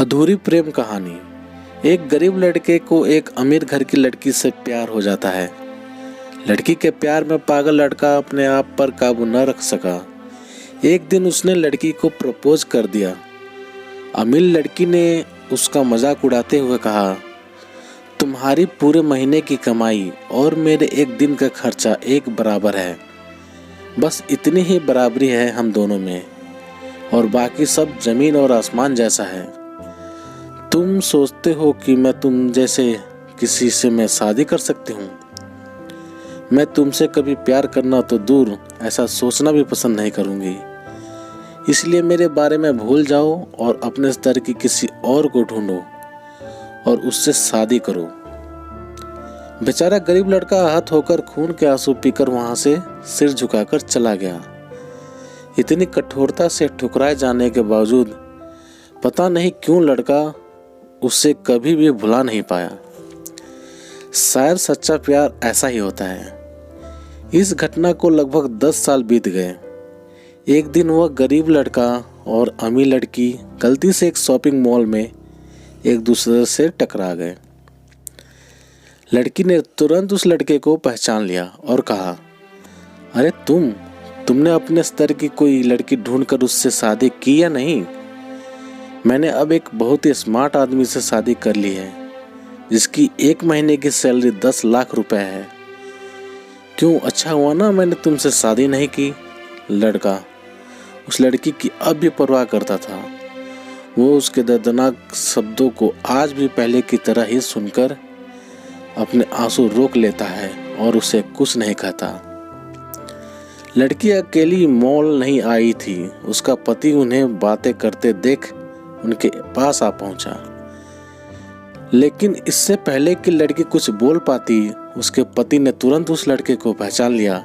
अधूरी प्रेम कहानी। एक गरीब लड़के को एक अमीर घर की लड़की से प्यार हो जाता है। लड़की के प्यार में पागल लड़का अपने आप पर काबू न रख सका। एक दिन उसने लड़की को प्रपोज कर दिया। अमीर लड़की ने उसका मजाक उड़ाते हुए कहा, तुम्हारी पूरे महीने की कमाई और मेरे एक दिन का खर्चा एक बराबर है। बस इतनी ही बराबरी है हम दोनों में, और बाकी सब जमीन और आसमान जैसा है। तुम सोचते हो कि मैं तुम जैसे किसी से मैं शादी कर सकती हूँ? मैं तुमसे कभी प्यार करना तो दूर, ऐसा सोचना भी पसंद नहीं करूँगी। इसलिए मेरे बारे में भूल जाओ और अपने स्तर की किसी और को ढूंढो और उससे शादी करो। बेचारा गरीब लड़का आहत होकर खून के आंसू पीकर वहां से सिर झुकाकर चला गया। इतनी कठोरता से ठुकराए जाने के बावजूद पता नहीं क्यों लड़का उसे कभी भी भुला नहीं पाया। शायद सच्चा प्यार ऐसा ही होता है। इस घटना को लगभग 10 साल बीत गए। एक दिन वह गरीब लड़का और अमीर लड़की गलती से एक शॉपिंग मॉल में एक दूसरे से टकरा गए। लड़की ने तुरंत उस लड़के को पहचान लिया और कहा, अरे तुमने अपने स्तर की कोई लड़की ढूंढकर उससे शादी की या नहीं? मैंने अब एक बहुत ही स्मार्ट आदमी से शादी कर ली है, जिसकी एक महीने की सैलरी 10 लाख रुपए है। क्यों, अच्छा हुआ ना मैंने तुमसे शादी नहीं की। लड़का उस लड़की की अब भी परवाह करता था। वो उसके दर्दनाक शब्दों को आज भी पहले की तरह ही सुनकर अपने आंसू रोक लेता है और उसे कुछ नहीं कहता। लड़की अकेली मॉल नहीं आई थी। उसका पति उन्हें बातें करते देख उनके पास आ पहुंचा। लेकिन इससे पहले कि लड़की कुछ बोल पाती, उसके पति ने तुरंत उस लड़के को पहचान लिया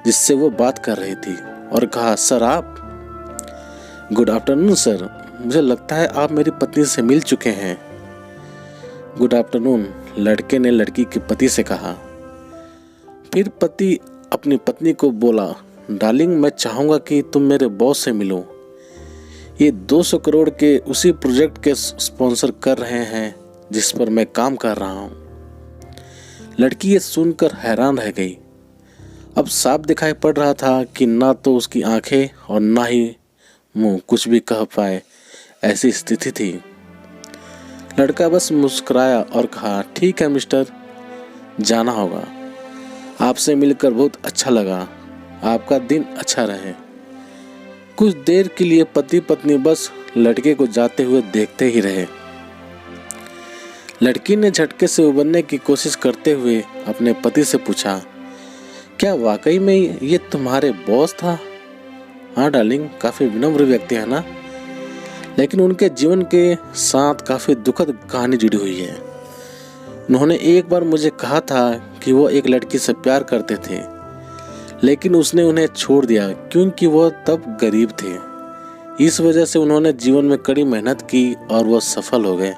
जिससे वो बात कर रही थी और कहा, सर आप? गुड आफ्टरनून सर, मुझे लगता है आप मेरी पत्नी से मिल चुके हैं। गुड आफ्टरनून, लड़के ने लड़की के पति से कहा। फिर पति अपनी पत्नी को बोला, डार्लिंग मैं चाहूँगा कि तुम मेरे बॉस से मिलो। ये 200 करोड़ के उसी प्रोजेक्ट के स्पॉन्सर कर रहे हैं जिस पर मैं काम कर रहा हूँ। लड़की ये सुनकर हैरान रह गई। अब साफ दिखाई पड़ रहा था कि ना तो उसकी आंखें और ना ही मुंह कुछ भी कह पाए, ऐसी स्थिति थी। लड़का बस मुस्कुराया और कहा, ठीक है मिस्टर, जाना होगा। आपसे मिलकर बहुत अच्छा लगा। आपका दिन अच्छा रहे। कुछ देर के लिए पति पत्नी बस लड़के को जाते हुए देखते ही रहे। लड़की ने झटके से उबरने की कोशिश करते हुए अपने पति से पूछा, क्या वाकई में ये तुम्हारे बॉस था? हाँ डार्लिंग, काफी विनम्र व्यक्ति है ना, लेकिन उनके जीवन के साथ काफी दुखद कहानी जुड़ी हुई है। उन्होंने एक बार मुझे कहा था कि वो एक लड़की से प्यार करते थे, लेकिन उसने उन्हें छोड़ दिया क्योंकि वो तब गरीब थे। इस वजह से उन्होंने जीवन में कड़ी मेहनत की और वो सफल हो गए।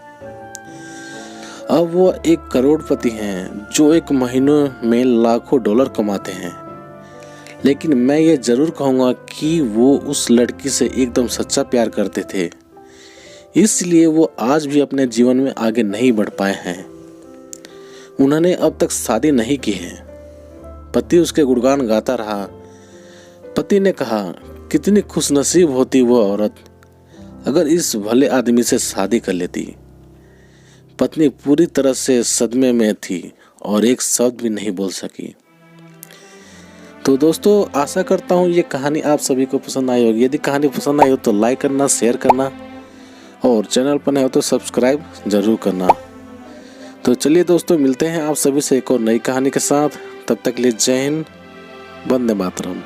अब वो एक करोड़पति हैं जो एक महीने में लाखों डॉलर कमाते हैं। लेकिन मैं ये जरूर कहूँगा कि वो उस लड़की से एकदम सच्चा प्यार करते थे, इसलिए वो आज भी अपने जीवन में आगे नहीं बढ़ पाए हैं। उन्होंने अब तक शादी नहीं की है। पति उसके गुणगान गाता रहा। पति ने कहा, कितनी खुशनसीब होती वो औरत अगर इस भले आदमी से शादी कर लेती। पत्नी पूरी तरह से सदमे में थी और एक शब्द भी नहीं बोल सकी। तो दोस्तों, आशा करता हूँ ये कहानी आप सभी को पसंद आई होगी। यदि कहानी पसंद आई हो तो लाइक करना, शेयर करना और चैनल पर नए हो तो सब्सक्राइब जरूर करना। तो चलिए दोस्तों, मिलते हैं आप सभी से एक और नई कहानी के साथ। तब तक के लिए जय हिंद, वंदे मातरम।